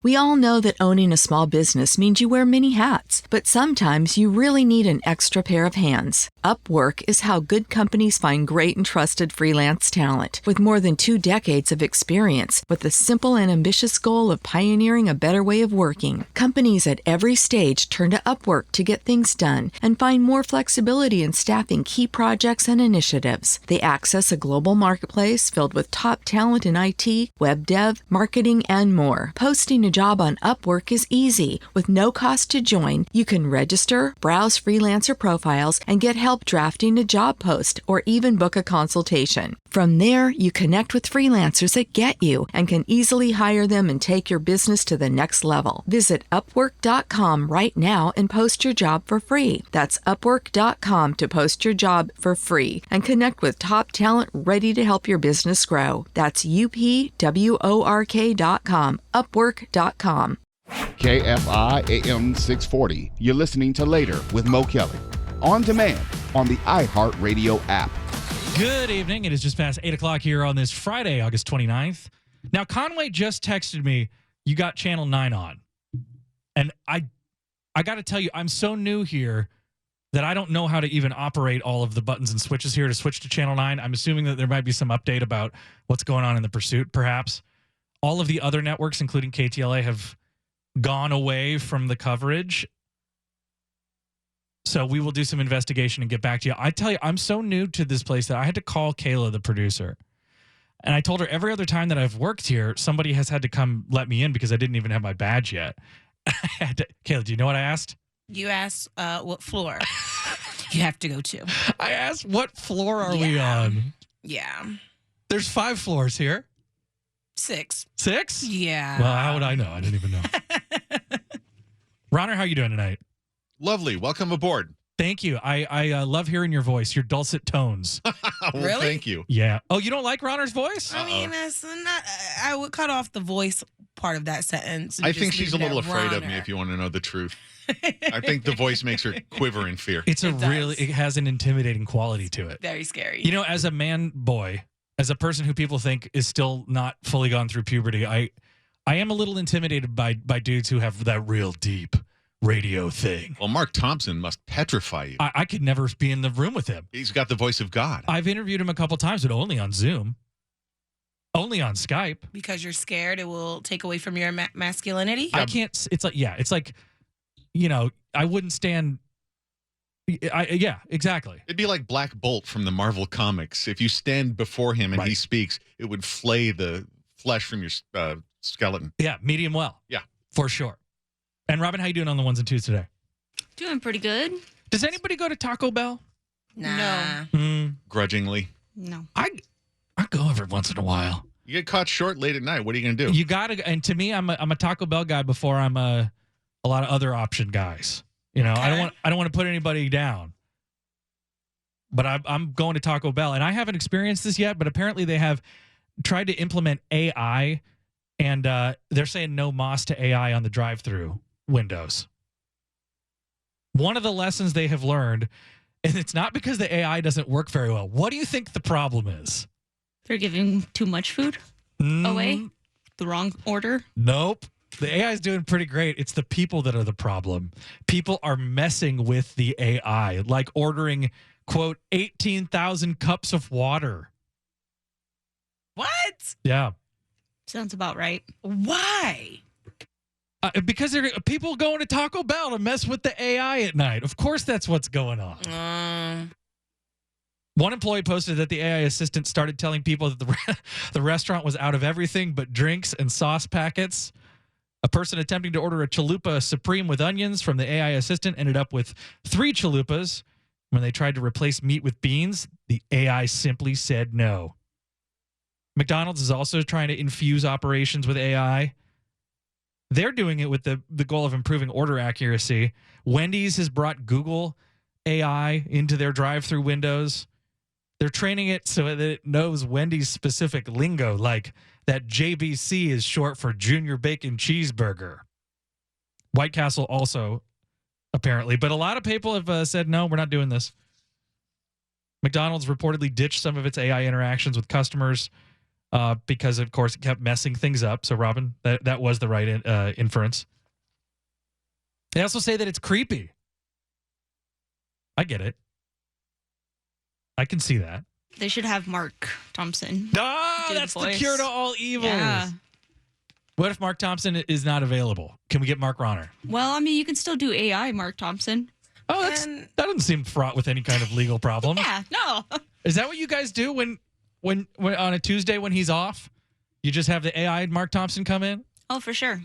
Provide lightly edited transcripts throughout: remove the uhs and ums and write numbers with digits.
We all know that owning a small business means you wear many hats, but sometimes you really need an extra pair of hands. Upwork is how good companies find great and trusted freelance talent. With more than 2 decades of experience, with the simple and ambitious goal of pioneering a better way of working, companies at every stage turn to Upwork to get things done and find more flexibility in staffing key projects and initiatives. They access a global marketplace filled with top talent in IT, web dev, marketing, and more. Posting a job on Upwork is easy. With no cost to join, you can register, browse freelancer profiles, and get help drafting a job post or even book a consultation. From there, you connect with freelancers that get you and can easily hire them and take your business to the next level. Visit Upwork.com right now and post your job for free. That's Upwork.com to post your job for free and connect with top talent ready to help your business grow. That's UPWORK.com, Upwork.com. KFI AM 640. You're listening to Later with Mo Kelly. On demand on the iHeartRadio app. Good evening. It is just past 8 o'clock here on this Friday, August 29th. Now, Conway just texted me, you got Channel 9 on. And I got to tell you, I'm so new here that I don't know how to even operate all of the buttons and switches here to switch to Channel 9. I'm assuming that there might be some update about what's going on in the pursuit, perhaps. All of the other networks, including KTLA, have gone away from the coverage. So we will do some investigation and get back to you. I tell you, I'm so new to this place that I had to call Kayla, the producer. And I told her every other time that I've worked here, somebody has had to come let me in because I didn't even have my badge yet. Kayla, do you know what I asked? You asked what floor you have to go to. I asked, what floor are we on? Yeah. There's 5 floors here. 6. 6? Yeah. Well, how would I know? I didn't even know. Ronner, how you doing tonight? Lovely. Welcome aboard. Thank you. I love hearing your voice, your dulcet tones. Well, Really? thank you. Yeah. Oh, you don't like Ronner's voice? I mean, that's not. I would cut off the voice part of that sentence. and I just think she's a leave it little at afraid of me, Ronner. if you want to know the truth. I think the voice makes her quiver in fear. It does. has an intimidating quality to it. Very scary. You know, as a man boy, as a person who people think is still not fully gone through puberty, I am a little intimidated by dudes who have that real deep radio thing. Well, Mark Thompson must petrify you. I could never be in the room with him. He's got the voice of God. I've interviewed him a couple times, but only on Zoom. Only on Skype. because you're scared it will take away from your masculinity. I can't. It's like, you know, I wouldn't stand. Yeah, exactly. It'd be like Black Bolt from the Marvel Comics. If you stand before him and he speaks, it would flay the flesh from your skeleton. Yeah, medium well. Yeah. For sure. And Robin, how you doing on the ones and twos today? Doing pretty good. Does anybody go to Taco Bell? Nah. Grudgingly. No. I go every once in a while. You get caught short late at night. What are you going to do? You gotta, and to me, I'm a Taco Bell guy before I'm a lot of other option guys. You know, I don't want to put anybody down. But I'm going to Taco Bell, and I haven't experienced this yet. But apparently, they have tried to implement AI, and they're saying no moss to AI on the drive-through windows. One of the lessons they have learned, and it's not because the AI doesn't work very well. What do you think the problem is? They're giving too much food away. The wrong order. Nope. The AI is doing pretty great. It's the people that are the problem. People are messing with the AI, like ordering, quote, 18,000 cups of water. What? Yeah. Sounds about right. Why? Because there are people going to Taco Bell to mess with the AI at night. Of course, that's what's going on. One employee posted that the AI assistant started telling people that the restaurant was out of everything but drinks and sauce packets. A person attempting to order a chalupa supreme with onions from the AI assistant ended up with 3 chalupas. When they tried to replace meat with beans, the AI simply said no. McDonald's is also trying to infuse operations with AI. They're doing it with the goal of improving order accuracy. Wendy's has brought Google AI into their drive-through windows. They're training it so that it knows Wendy's specific lingo, like that JBC is short for Junior Bacon Cheeseburger. White Castle also, apparently. But a lot of people have said, no, we're not doing this. McDonald's reportedly ditched some of its AI interactions with customers because, of course, it kept messing things up. So, Robin, that was the right inference. They also say that it's creepy. I get it. I can see that. They should have Mark Thompson. Oh, that's the cure to all evils. Yeah. What if Mark Thompson is not available? Can we get Mark Ronner? Well, I mean, you can still do AI Mark Thompson. Oh, that doesn't seem fraught with any kind of legal problem. Yeah, no. Is that what you guys do when on a Tuesday when he's off? You just have the AI Mark Thompson come in? Oh, for sure.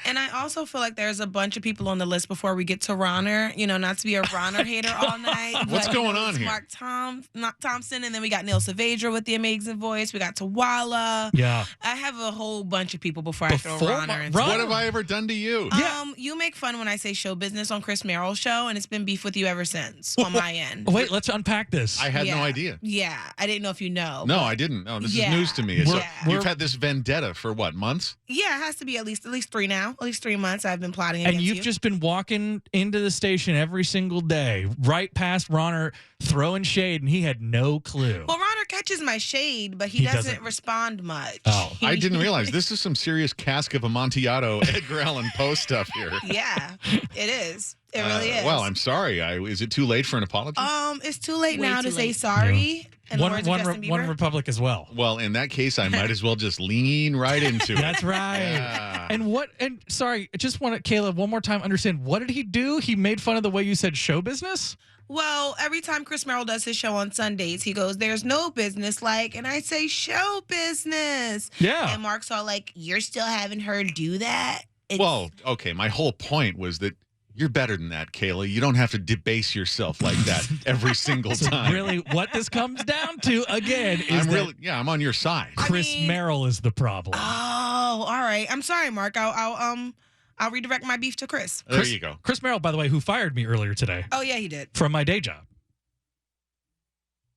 And I also feel like there's a bunch of people on the list before we get to Ronner. You know, not to be a Ronner hater all night. What's going on it's here? Mark Thompson, and then we got Neil Saavedra with the amazing voice. We got Tawala. Yeah. I have a whole bunch of people before I throw Before Ronner. What have I ever done to you? You make fun when I say show business on Chris Merrill's show, and it's been beef with you ever since on my end. Wait, let's unpack this. I had no idea. Yeah, I didn't know if you know. No, I didn't. No, this is news to me. So you've had this vendetta for what, months? Yeah, it has to be at least 3 now. At least 3 months I've been plotting against you. And you've just been walking into the station every single day, right past Ronner, throwing shade, and he had no clue. Well, Ronner catches my shade, but he doesn't respond much. Oh. I didn't realize this is some serious cask of Amontillado Edgar Allan Poe stuff here. Yeah, it is. It really is. Well, I'm sorry. Is it too late for an apology? It's too late Way now too to say late. sorry. In the words of Justin Bieber. One Republic as well. Well, in that case, I might as well just lean right into it. That's right. Yeah. And sorry, I just want to, Caleb, one more time understand, what did he do? He made fun of the way you said show business? Well, every time Chris Merrill does his show on Sundays, he goes, "There's no business like," and I say, "Show business." Yeah. And Mark's all like, "You're still having her do that?" Well, okay. My whole point was that you're better than that, Kayla. You don't have to debase yourself like that every single time. Really, what this comes down to, again, is I'm on your side. Chris Merrill is the problem. Oh, all right. I'm sorry, Mark. I'll redirect my beef to Chris. There you go. Chris Merrill, by the way, who fired me earlier today. Oh, yeah, he did. From my day job.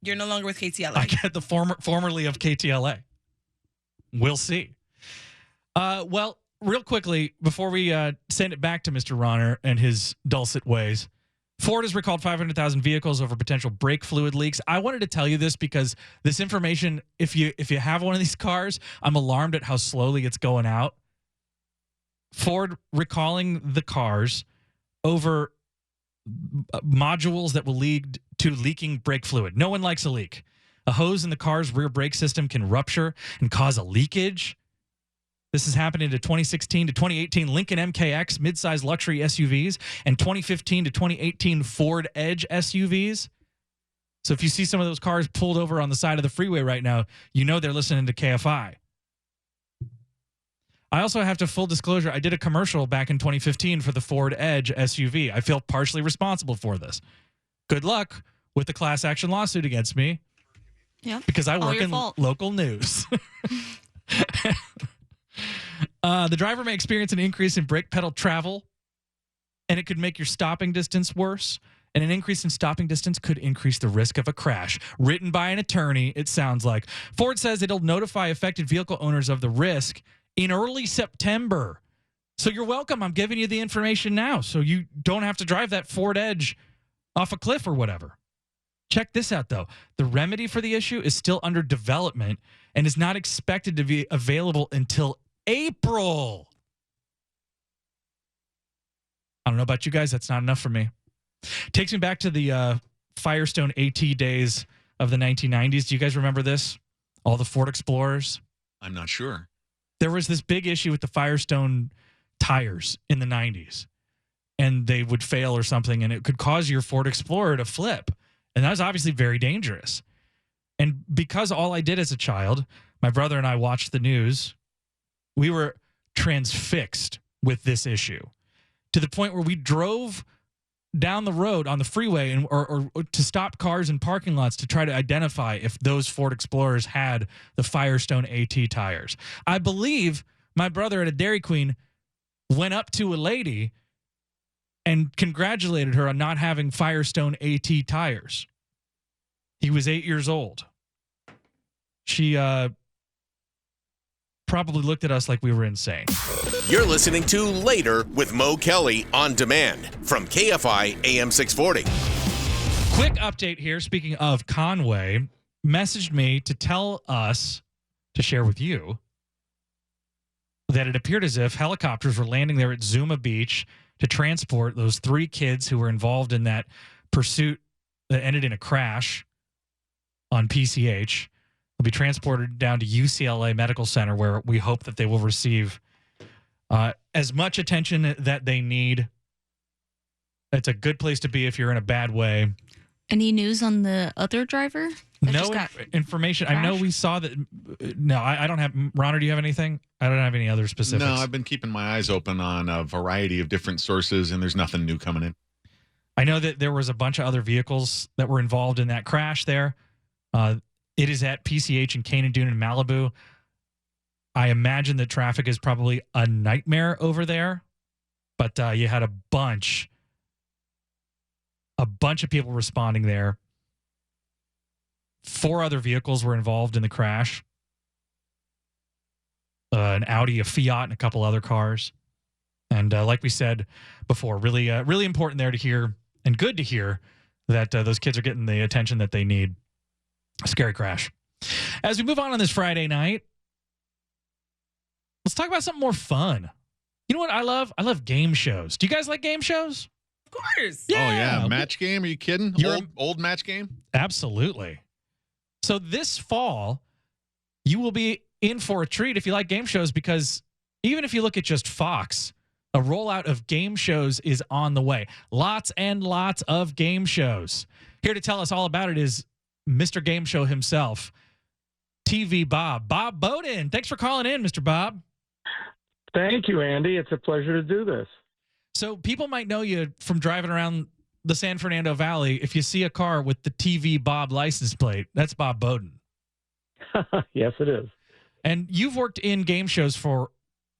You're no longer with KTLA. I get the formerly of KTLA. We'll see. Well, real quickly, before we send it back to Mr. Ronner and his dulcet ways, Ford has recalled 500,000 vehicles over potential brake fluid leaks. I wanted to tell you this because this information, if you have one of these cars, I'm alarmed at how slowly it's going out. Ford recalling the cars over modules that will lead to leaking brake fluid. No one likes a leak. A hose in the car's rear brake system can rupture and cause a leakage. This has happened in the 2016 to 2018 Lincoln MKX midsize luxury SUVs and 2015 to 2018 Ford Edge SUVs. So if you see some of those cars pulled over on the side of the freeway right now, you know they're listening to KFI. I also have to full disclosure, I did a commercial back in 2015 for the Ford Edge SUV. I feel partially responsible for this. Good luck with the class action lawsuit against me. Yep. Because I All work your in fault. local news. The driver may experience an increase in brake pedal travel, and it could make your stopping distance worse. And an increase in stopping distance could increase the risk of a crash. Written by an attorney, it sounds like. Ford says it'll notify affected vehicle owners of the risk in early September. So you're welcome. I'm giving you the information now so you don't have to drive that Ford Edge off a cliff or whatever. Check this out, though. The remedy for the issue is still under development and is not expected to be available until April. I don't know about you guys. That's not enough for me. Takes me back to the Firestone AT days of the 1990s. Do you guys remember this? All the Ford Explorers? I'm not sure. There was this big issue with the Firestone tires in the 90s, and they would fail or something, and it could cause your Ford Explorer to flip. And that was obviously very dangerous. And because all I did as a child, my brother and I watched the news, we were transfixed with this issue to the point where we drove down the road on the freeway and or to stop cars in parking lots to try to identify if those Ford Explorers had the Firestone AT tires. I believe my brother at a Dairy Queen went up to a lady and congratulated her on not having Firestone AT tires. He was 8 years old. She probably looked at us like we were insane. You're listening to Later with Mo Kelly on demand from KFI AM 640. Quick update here. Speaking of Conway, messaged me to tell us to share with you that it appeared as if helicopters were landing there at Zuma Beach to transport those 3 kids who were involved in that pursuit that ended in a crash on PCH. They'll be transported down to UCLA Medical Center, where we hope that they will receive as much attention that they need. It's a good place to be if you're in a bad way. Any news on the other driver? No information. crashed? I know we saw that. No, I don't have. Ronner, do you have anything? I don't have any other specifics. No, I've been keeping my eyes open on a variety of different sources, and there's nothing new coming in. I know that there was a bunch of other vehicles that were involved in that crash there. It is at PCH in Canaan Dune in Malibu. I imagine the traffic is probably a nightmare over there, but you had a bunch of people responding there. 4 other vehicles were involved in the crash. An Audi, a Fiat, and a couple other cars. And like we said before, really important there to hear, and good to hear, that those kids are getting the attention that they need. A scary crash. As we move on this Friday night, let's talk about something more fun. You know what I love? I love game shows. Do you guys like game shows? Of course. Oh, yeah. Match game? Are you kidding? Old match game? Absolutely. So this fall, you will be in for a treat if you like game shows, because even if you look at just Fox, a rollout of game shows is on the way. Lots and lots of game shows. Here to tell us all about it is Mr. Game Show himself, TV Bob Bowden. Thanks for calling in, Mr. Bob. Thank you, Andy. It's a pleasure to do this. So people might know you from driving around the San Fernando Valley. If you see a car with the TV Bob license plate, that's Bob Bowden. Yes, it is. And you've worked in game shows for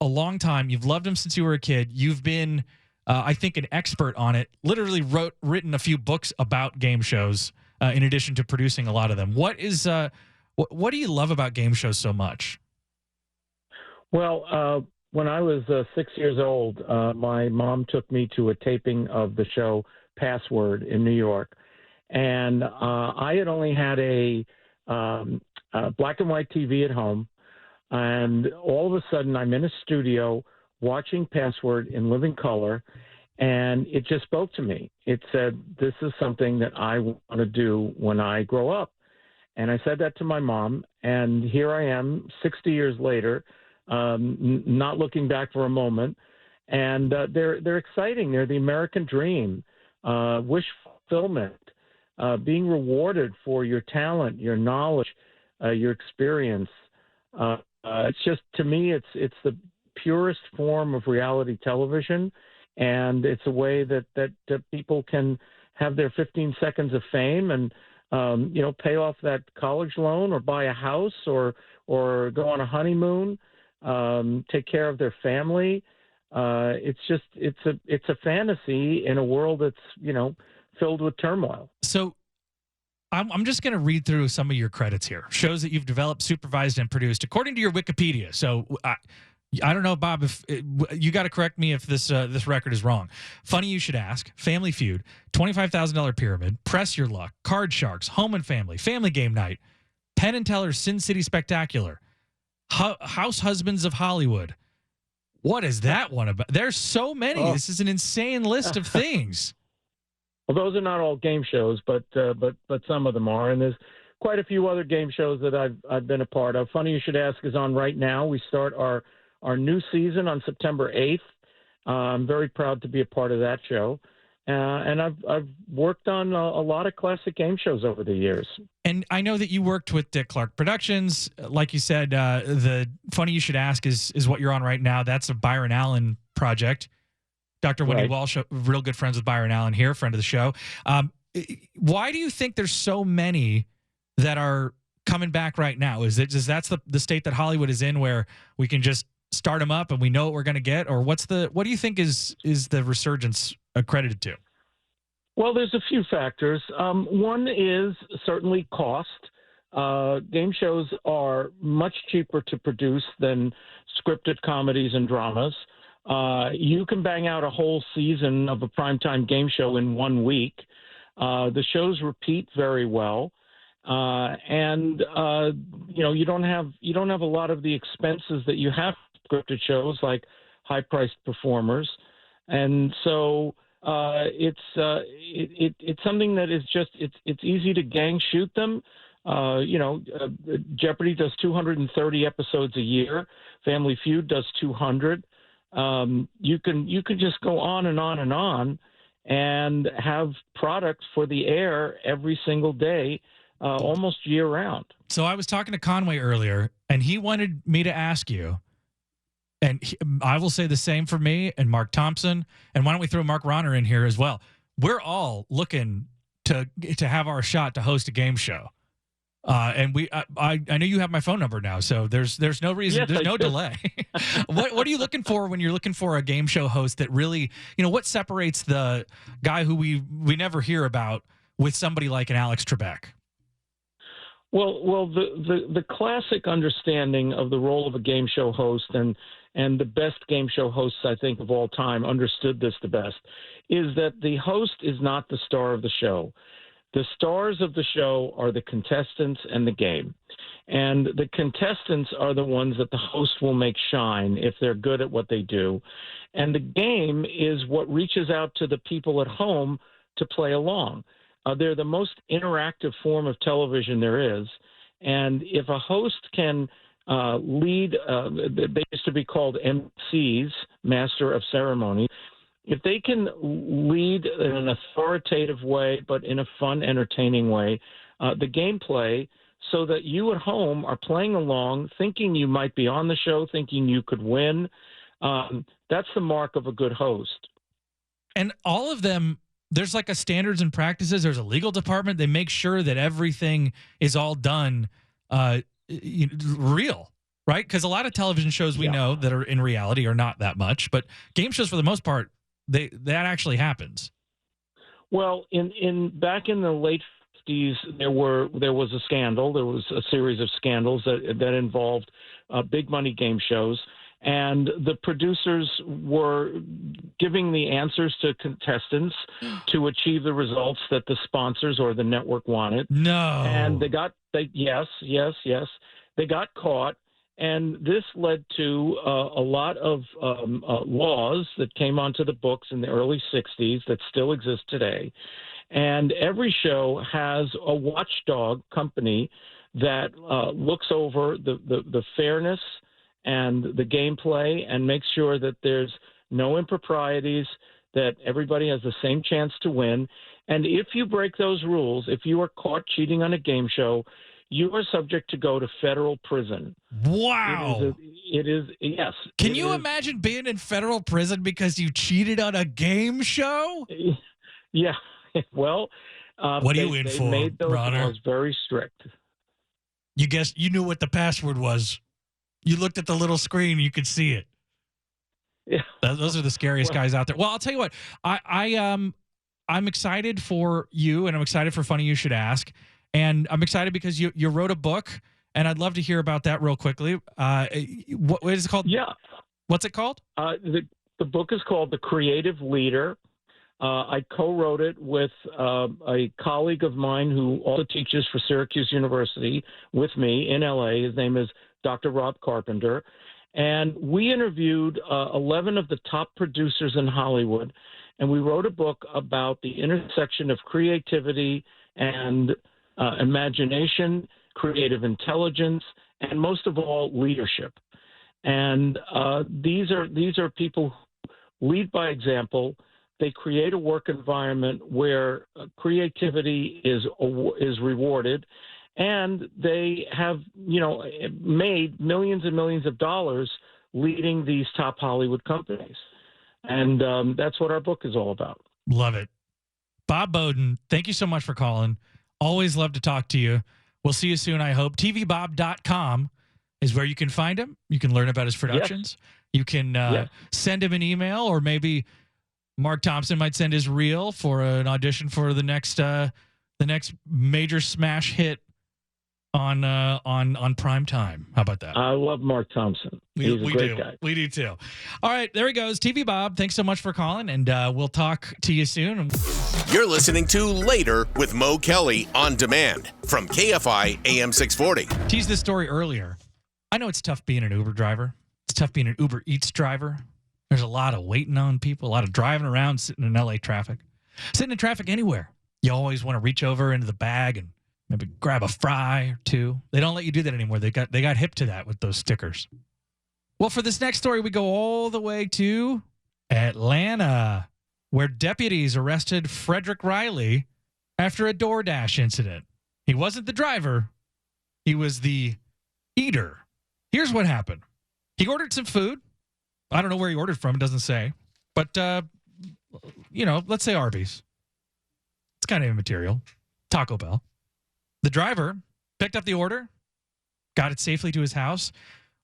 a long time. You've loved them since you were a kid. You've been, I think, an expert on it. Literally written a few books about game shows, in addition to producing a lot of them. What do you love about game shows so much? Well, when I was 6 years old, my mom took me to a taping of the show Password in New York. And I had only had a black and white TV at home. And all of a sudden, I'm in a studio watching Password in living color. And it just spoke to me. It said, this is something that I want to do when I grow up. And I said that to my mom. And here I am, 60 years later, not looking back for a moment. And they're exciting. They're the American dream, wish fulfillment, being rewarded for your talent, your knowledge, your experience. It's just, to me, it's the purest form of reality television. And it's a way that people can have their 15 seconds of fame and, pay off that college loan or buy a house or go on a honeymoon, take care of their family. It's a fantasy in a world that's, filled with turmoil. So I'm just going to read through some of your credits here. Shows that you've developed, supervised, and produced, according to your Wikipedia. So I don't know, Bob, if you got to correct me if this record is wrong. Funny You Should Ask, Family Feud, $25,000 Pyramid, Press Your Luck, Card Sharks, Home and Family, Family Game Night, Penn and Teller's Sin City Spectacular, House Husbands of Hollywood. What is that one about? There's so many. Oh. This is an insane list of things. Well, those are not all game shows, but some of them are, and there's quite a few other game shows that I've been a part of. Funny You Should Ask is on right now. We start our new season on September 8th. I'm very proud to be a part of that show. And I've worked on a lot of classic game shows over the years. And I know that you worked with Dick Clark Productions. Like you said, the Funny You Should Ask is what you're on right now. That's a Byron Allen project. Dr. Wendy Walsh, real good friends with Byron Allen here, friend of the show. Why do you think there's so many that are coming back right now? Is that's the state that Hollywood is in, where we can just start them up and we know what we're going to get? Or what do you think is the resurgence accredited to? Well, there's a few factors. One is certainly cost. Game shows are much cheaper to produce than scripted comedies and dramas. You can bang out a whole season of a primetime game show in 1 week. The shows repeat very well. and you don't have a lot of the expenses that you have scripted shows like high-priced performers, and so it's something that is just it's easy to gang shoot them. Jeopardy does 230 episodes a year. Family Feud does 200. You can just go on and on and on, and have product for the air every single day, almost year round. So I was talking to Conway earlier, and he wanted me to ask you, and I will say the same for me and Mark Thompson, and why don't we throw Mark Ronner in here as well? We're all looking to have our shot to host a game show. And I know you have my phone number now, so there's no reason, Yes, there's no do. delay. What are you looking for when you're looking for a game show host that really, what separates the guy who we never hear about with somebody like an Alex Trebek? Well, the classic understanding of the role of a game show host, and the best game show hosts, I think, of all time understood this the best, is that the host is not the star of the show. The stars of the show are the contestants and the game. And the contestants are the ones that the host will make shine if they're good at what they do. And the game is what reaches out to the people at home to play along. They're the most interactive form of television there is. And if a host can lead, they used to be called MCs, Master of Ceremony. If they can lead in an authoritative way, but in a fun, entertaining way, the gameplay, so that you at home are playing along, thinking you might be on the show, thinking you could win, that's the mark of a good host. And all of them, there's like a standards and practices. There's a legal department. They make sure that everything is all done real, right? Because a lot of television shows we know that are in reality are not that much, but game shows for the most part, that actually happens. Well, back in the late 50s, there was a scandal. There was a series of scandals that involved big money game shows, and the producers were giving the answers to contestants to achieve the results that the sponsors or the network wanted. No, and they got caught. And this led to a lot of laws that came onto the books in the early 60s that still exist today. And every show has a watchdog company that looks over the fairness and the gameplay and makes sure that there's no improprieties, that everybody has the same chance to win. And if you break those rules, if you are caught cheating on a game show, you are subject to go to federal prison. Wow. It is yes. Can you imagine being in federal prison because you cheated on a game show? Yeah. Well, what are you in for, made those Ronner? laws very strict. You knew what the password was. You looked at the little screen, you could see it. Yeah. Those are the scariest guys out there. Well, I'll tell you what. I'm excited for you, and I'm excited for Funny You Should Ask. And I'm excited because you wrote a book, and I'd love to hear about that real quickly. What is it called? Yeah. What's it called? The book is called The Creative Leader. I co-wrote it with a colleague of mine who also teaches for Syracuse University with me in LA. His name is Dr. Rob Carpenter. And we interviewed 11 of the top producers in Hollywood, and we wrote a book about the intersection of creativity and imagination, creative intelligence, and most of all, leadership. And these are people who lead by example. They create a work environment where creativity is rewarded, and they have made millions and millions of dollars leading these top Hollywood companies. And that's what our book is all about. Love it. Bob Bowden, thank you so much for calling. Always love to talk to you. We'll see you soon, I hope. tvbob.com is where you can find him. You can learn about his productions. Yes. You can send him an email, or maybe Mark Thompson might send his reel for an audition for the next major smash hit on prime time. How about that? I love Mark Thompson. He's a great guy. We do too. All right, there he goes. TV Bob, thanks so much for calling, and we'll talk to you soon. You're listening to Later with Mo Kelly on demand from KFI AM 640. Teased this story earlier. I know it's tough being an Uber driver. It's tough being an Uber Eats driver. There's a lot of waiting on people, a lot of driving around, sitting in LA traffic. Sitting in traffic anywhere. You always want to reach over into the bag and maybe grab a fry or two. They don't let you do that anymore. They got hip to that with those stickers. Well, for this next story, we go all the way to Atlanta, where deputies arrested Frederick Riley after a DoorDash incident. He wasn't the driver. He was the eater. Here's what happened. He ordered some food. I don't know where he ordered from. It doesn't say. But, let's say Arby's. It's kind of immaterial. Taco Bell. The driver picked up the order, got it safely to his house,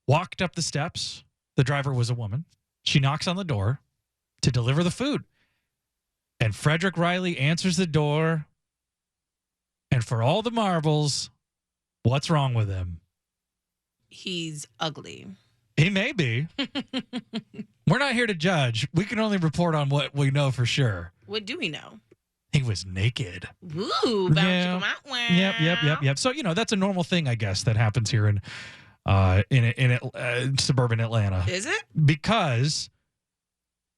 walked up the steps. The driver was a woman. She knocks on the door to deliver the food. And Frederick Riley answers the door. And for all the marbles, what's wrong with him? He's ugly. He may be. We're not here to judge. We can only report on what we know for sure. What do we know? He was naked. Ooh, Yep. So, that's a normal thing, I guess, that happens here in suburban Atlanta. Is it? Because,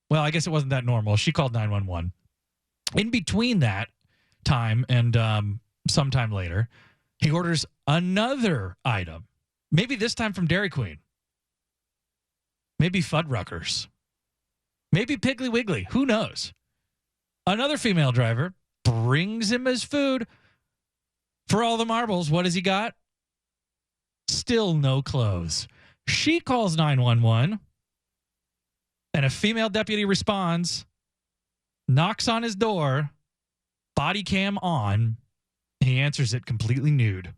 well, I guess it wasn't that normal. She called 911. In between that time and sometime later, he orders another item. Maybe this time from Dairy Queen. Maybe Fuddruckers. Maybe Piggly Wiggly. Who knows? Another female driver brings him his food. For all the marbles, what has he got? Still no clothes. She calls 911, and a female deputy responds, knocks on his door, body cam on. He answers it completely nude.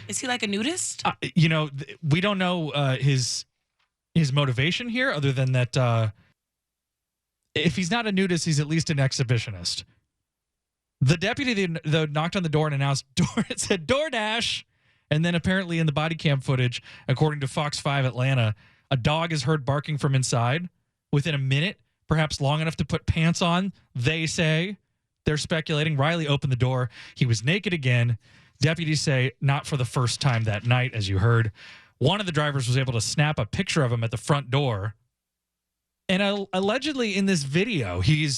Is he like a nudist? We don't know his motivation here, other than that if he's not a nudist, he's at least an exhibitionist. The deputy though knocked on the door and announced it said DoorDash. And then apparently in the body cam footage, according to Fox 5 Atlanta, a dog is heard barking from inside within a minute, perhaps long enough to put pants on, they say. They're speculating. Riley opened the door. He was naked again. Deputies say not for the first time that night, as you heard. One of the drivers was able to snap a picture of him at the front door. And allegedly in this video, he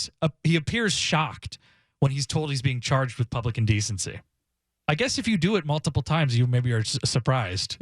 appears shocked when he's told he's being charged with public indecency. I guess if you do it multiple times, you maybe are surprised.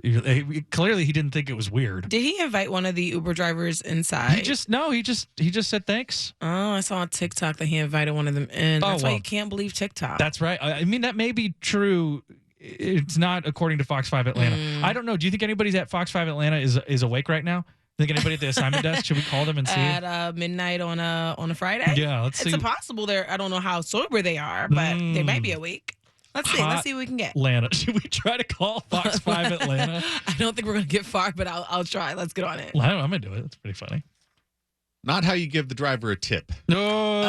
Clearly, he didn't think it was weird. Did he invite one of the Uber drivers inside? He just said thanks. Oh, I saw on TikTok that he invited one of them in. That's why you can't believe TikTok. That's right. I mean, that may be true. It's not according to Fox 5 Atlanta. I don't know. Do you think anybody at Fox 5 Atlanta is awake right now? Think anybody at the assignment desk? Should we call them and see? At midnight on a Friday? Yeah, let's see. It's impossible. I don't know how sober they are, but they might be awake. Let's see. Let's see what we can get. Atlanta. Should we try to call Fox 5 Atlanta? I don't think we're going to get far, but I'll try. Let's get on it. Well, I'm going to do it. That's pretty funny. Not how you give the driver a tip. No,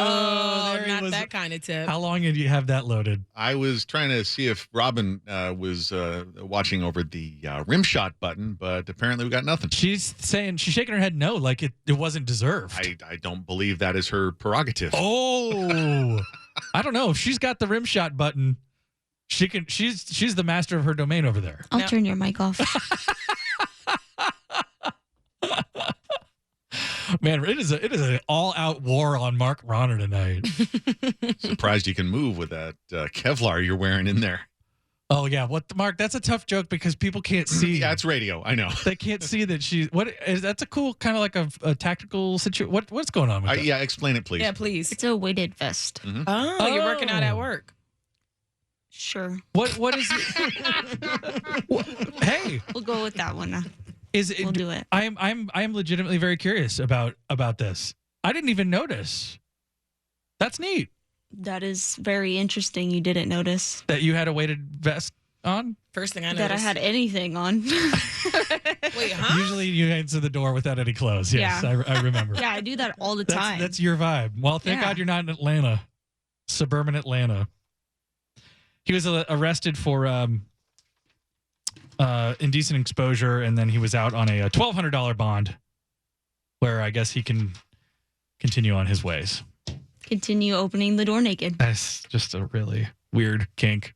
not that kind of tip. How long did you have that loaded? I was trying to see if Robin was watching over the rim shot button, but apparently we got nothing. She's shaking her head no, like it wasn't deserved. I don't believe that is her prerogative. Oh, I don't know. If she's got the rim shot button, she's the master of her domain over there. I'll turn your mic off. Man, it is an all-out war on Mark Ronner tonight. Surprised you can move with that Kevlar you're wearing in there. Oh yeah, Mark? That's a tough joke because people can't see. Yeah, it's radio. I know. They can't see that she's. That's a cool kind of like a tactical situation. What's going on with that? Yeah, explain it, please. Yeah, please. It's a weighted vest. Mm-hmm. Oh, you're working out at work. Sure. What is Hey, we'll go with that one. We'll do it. I'm legitimately very curious about this. I didn't even notice. That's neat. That is very interesting. You didn't notice that you had a weighted vest on. First thing I noticed that I had anything on. Wait, huh? Usually you answer the door without any clothes. Yes, yeah. I remember. Yeah, I do that all the time. That's your vibe. Well, thank God you're not in Atlanta, suburban Atlanta. He was arrested for indecent exposure, and then he was out on a $1,200 bond, where I guess he can continue on his ways. Continue opening the door naked. That's just a really weird kink.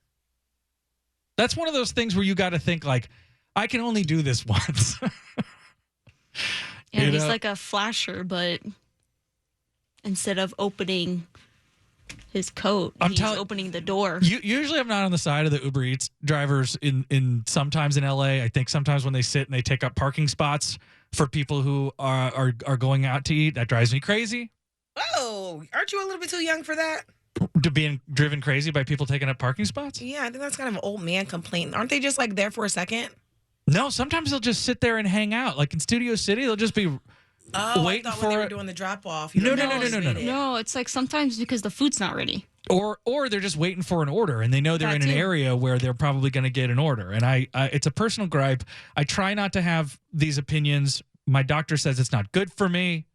That's one of those things where you got to think like, I can only do this once. Yeah, he's like a flasher, but instead of opening his coat, he's opening the door. Usually I'm not on the side of the Uber Eats drivers in sometimes in LA. I think sometimes when they sit and they take up parking spots for people who are going out to eat, that drives me crazy. Oh, aren't you a little bit too young for that? To being driven crazy by people taking up parking spots? Yeah, I think that's kind of an old man complaint. Aren't they just like there for a second? No, sometimes they'll just sit there and hang out. Like in Studio City, they'll just be waiting I thought for when they were doing the drop off. No. No, it's like sometimes because the food's not ready. Or they're just waiting for an order, and they know they're in an area where they're probably going to get an order. And I it's a personal gripe. I try not to have these opinions. My doctor says it's not good for me.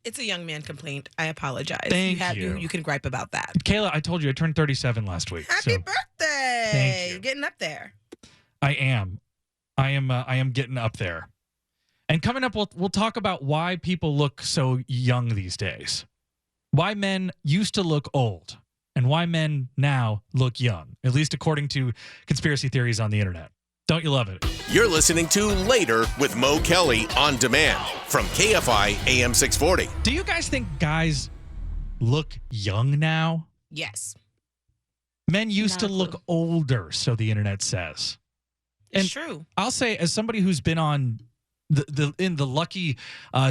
It's a young man complaint. I apologize. Thank you. You can gripe about that. Kayla, I told you I turned 37 last week. Happy birthday! Thank you. You're getting up there. I am getting up there. And coming up, we'll talk about why people look so young these days. Why men used to look old and why men now look young, at least according to conspiracy theories on the internet. Don't you love it? You're listening to Later with Mo Kelly on demand from KFI AM 640. Do you guys think guys look young now? Yes. Men used to look older, so the internet says. It's true. I'll say, as somebody who's been on in the lucky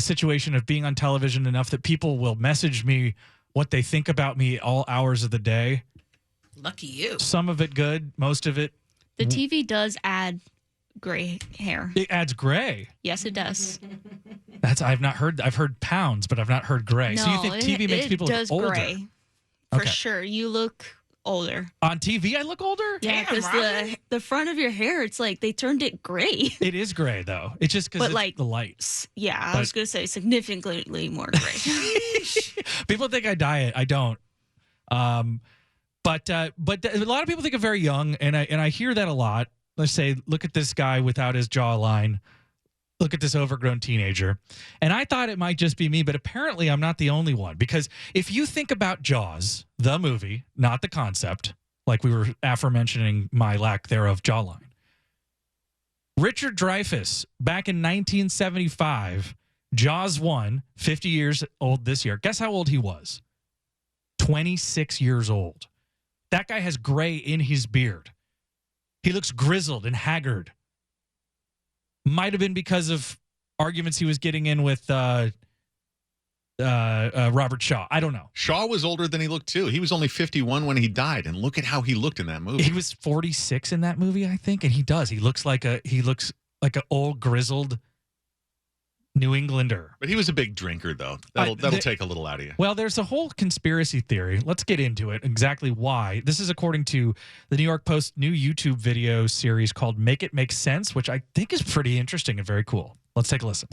situation of being on television enough that people will message me what they think about me all hours of the day. Lucky you. Some of it good, most of it. The TV does add gray hair. It adds gray. Yes, it does. I've not heard. I've heard pounds, but I've not heard gray. No, so you think TV makes people look older? Gray. For sure. You look older. On TV, I look older? Yeah, because the front of your hair, it's like they turned it gray. It is gray, though. It's just because it's like the light. Yeah, I was going to say significantly more gray. People think I dye it. I don't. But a lot of people think I'm very young, and I hear that a lot. Let's say, look at this guy without his jawline. Look at this overgrown teenager. And I thought it might just be me, but apparently I'm not the only one. Because if you think about Jaws, the movie, not the concept, like we were aforementioning my lack thereof jawline. Richard Dreyfuss, back in 1975, Jaws 1, 50 years old this year. Guess how old he was? 26 years old. That guy has gray in his beard. He looks grizzled and haggard. Might have been because of arguments he was getting in with Robert Shaw. I don't know. Shaw was older than he looked, too. He was only 51 when he died, and look at how he looked in that movie. He was 46 in that movie, I think, and he does. He looks like an old, grizzled New Englander. But he was a big drinker, though. That'll take a little out of you. Well, there's a whole conspiracy theory. Let's get into it, exactly why. This is according to the New York Post new YouTube video series called Make It Make Sense, which I think is pretty interesting and very cool. Let's take a listen.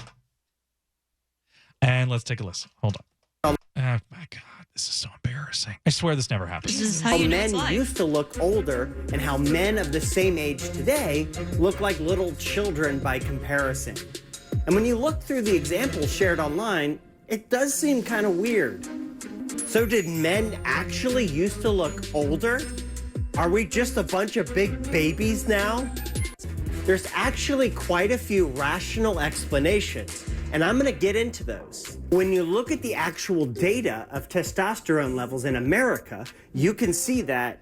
Hold on. Oh, my God. This is so embarrassing. I swear this never happened. This is how you know men used to look older and how men of the same age today look like little children by comparison. And when you look through the examples shared online, it does seem kind of weird. So did men actually used to look older? Are we just a bunch of big babies now? There's actually quite a few rational explanations, and I'm going to get into those. When you look at the actual data of testosterone levels in America, you can see that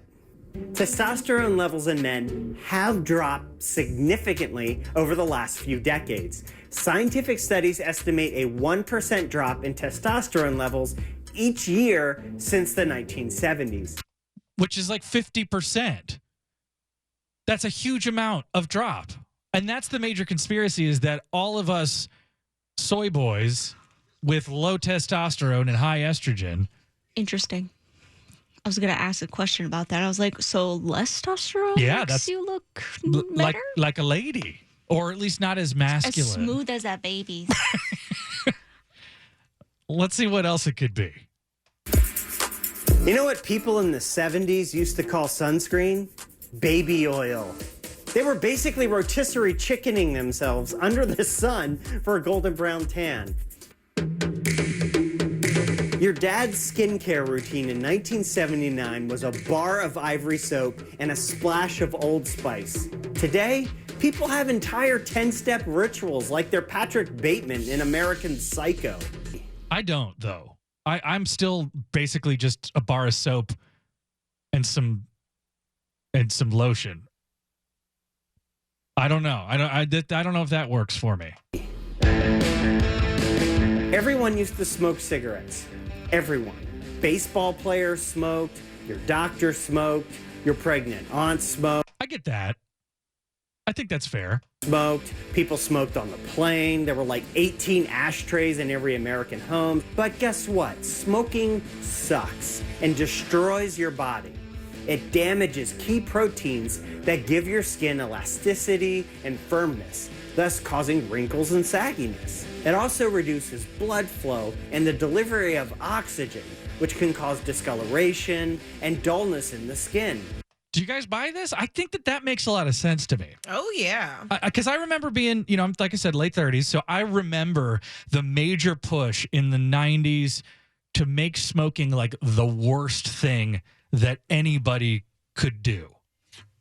testosterone levels in men have dropped significantly over the last few decades. Scientific studies estimate a 1% drop in testosterone levels each year since the 1970s. Which is like 50%. That's a huge amount of drop. And that's the major conspiracy, is that all of us soy boys with low testosterone and high estrogen. Interesting. I was going to ask a question about that. I was like, so less testosterone makes you look better? Like a lady, or at least not as masculine. As smooth as that baby. Let's see what else it could be. You know what people in the 70s used to call sunscreen? Baby oil. They were basically rotisserie chickening themselves under the sun for a golden brown tan. Your dad's skincare routine in 1979 was a bar of Ivory soap and a splash of Old Spice. Today, people have entire 10-step rituals like they're Patrick Bateman in American Psycho. I don't, though. I'm still basically just a bar of soap and some lotion. I don't know. I don't know if that works for me. Everyone used to smoke cigarettes. Everyone. Baseball players smoked, your doctor smoked, your pregnant aunt smoked. I get that. I think that's fair. Smoked. People smoked on the plane. There were like 18 ashtrays in every American home. But guess what? Smoking sucks and destroys your body. It damages key proteins that give your skin elasticity and firmness, thus causing wrinkles and sagginess. It also reduces blood flow and the delivery of oxygen, which can cause discoloration and dullness in the skin. Do you guys buy this? I think that makes a lot of sense to me. Oh, yeah. Because I remember being, I'm like I said, late 30s. So I remember the major push in the 90s to make smoking like the worst thing that anybody could do.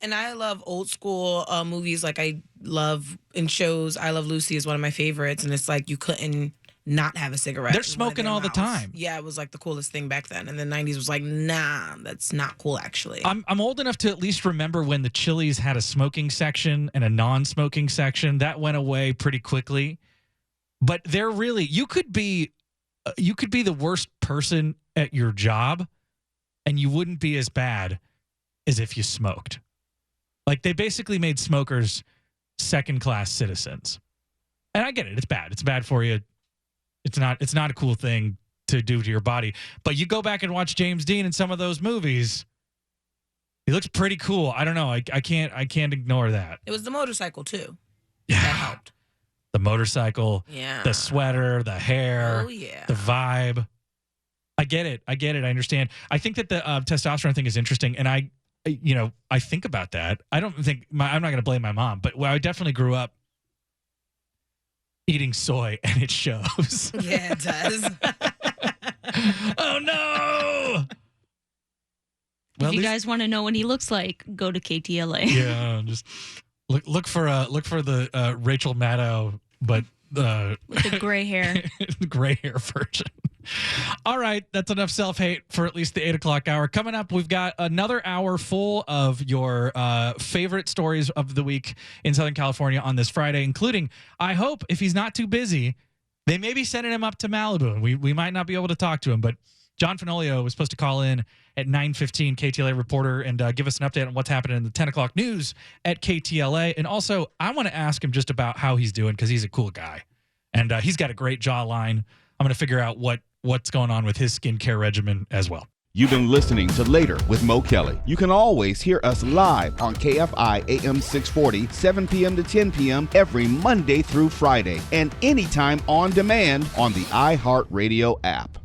And I love old school movies. Like I love in shows. I Love Lucy is one of my favorites. And it's like you couldn't not have a cigarette. They're smoking all the time. Yeah, it was like the coolest thing back then. And the 90s was like, nah, that's not cool, actually. I'm old enough to at least remember when the Chili's had a smoking section and a non-smoking section. That went away pretty quickly. But they're really, you could be the worst person at your job and you wouldn't be as bad as if you smoked. Like they basically made smokers second-class citizens. And I get it. It's bad. It's bad for you. It's not a cool thing to do to your body. But you go back and watch James Dean in some of those movies. He looks pretty cool. I don't know. I can't ignore that. It was the motorcycle too. Yeah. That helped. The motorcycle, yeah. The sweater, the hair, the vibe. I get it. I understand. I think that the testosterone thing is interesting. And I think about that. I don't think I'm not going to blame my mom, but I definitely grew up eating soy and it shows. Yeah, it does. Oh no. If you guys want to know what he looks like, go to KTLA. Yeah, just look for the Rachel Maddow, but with the gray hair. The gray hair version. All right, that's enough self-hate for at least the 8 o'clock hour. Coming up, we've got another hour full of your favorite stories of the week in Southern California on this Friday, including, I hope, if he's not too busy, they may be sending him up to Malibu, and we might not be able to talk to him, but John Fenolio was supposed to call in at 9:15, KTLA reporter, and give us an update on what's happening in the 10 o'clock news at KTLA. And also, I want to ask him just about how he's doing because he's a cool guy. And he's got a great jawline. I'm going to figure out what's going on with his skincare regimen as well. You've been listening to Later with Mo Kelly. You can always hear us live on KFI AM 640, 7 p.m. to 10 p.m. every Monday through Friday, and anytime on demand on the iHeartRadio app.